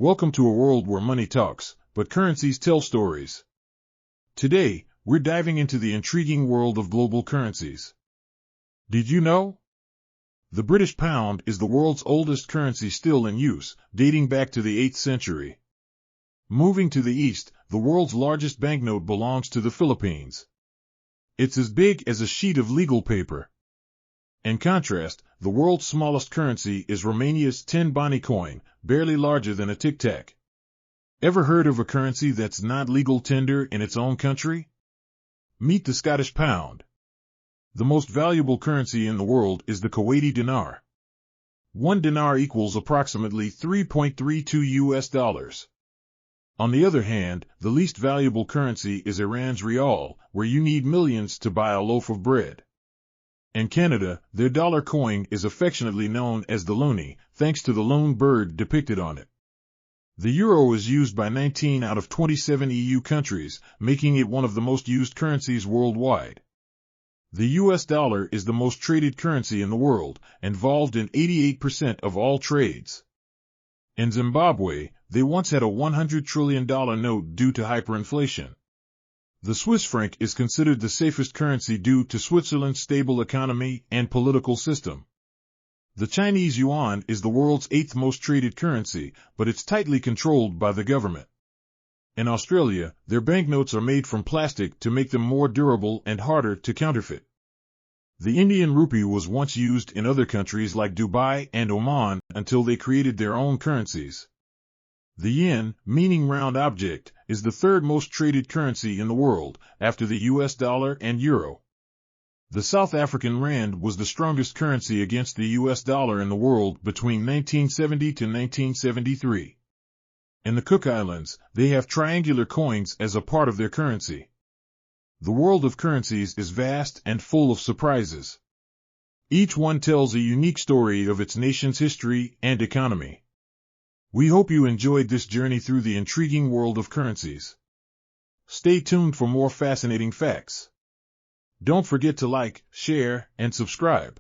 Welcome to a world where money talks, but currencies tell stories. Today, we're diving into the intriguing world of global currencies. Did you know? The British pound is the world's oldest currency still in use, dating back to the 8th century. Moving to the east, the world's largest banknote belongs to the Philippines. It's as big as a sheet of legal paper. In contrast, the world's smallest currency is Romania's 10 bani coin, barely larger than a tic-tac. Ever heard of a currency that's not legal tender in its own country? Meet the Scottish pound. The most valuable currency in the world is the Kuwaiti dinar. 1 dinar equals approximately 3.32 US dollars. On the other hand, the least valuable currency is Iran's rial, where you need millions to buy a loaf of bread. In Canada, their dollar coin is affectionately known as the loonie, thanks to the loon bird depicted on it. The euro is used by 19 out of 27 EU countries, making it one of the most used currencies worldwide. The US dollar is the most traded currency in the world, involved in 88% of all trades. In Zimbabwe, they once had a $100 trillion note due to hyperinflation. The Swiss franc is considered the safest currency due to Switzerland's stable economy and political system. The Chinese yuan is the world's 8th most traded currency, but it's tightly controlled by the government. In Australia, their banknotes are made from plastic to make them more durable and harder to counterfeit. The Indian rupee was once used in other countries like Dubai and Oman until they created their own currencies. The yen, meaning round object, is the 3rd most traded currency in the world, after the US dollar and euro. The South African rand was the strongest currency against the US dollar in the world between 1970 to 1973. In the Cook Islands, they have triangular coins as a part of their currency. The world of currencies is vast and full of surprises. Each one tells a unique story of its nation's history and economy. We hope you enjoyed this journey through the intriguing world of currencies. Stay tuned for more fascinating facts. Don't forget to like, share, and subscribe.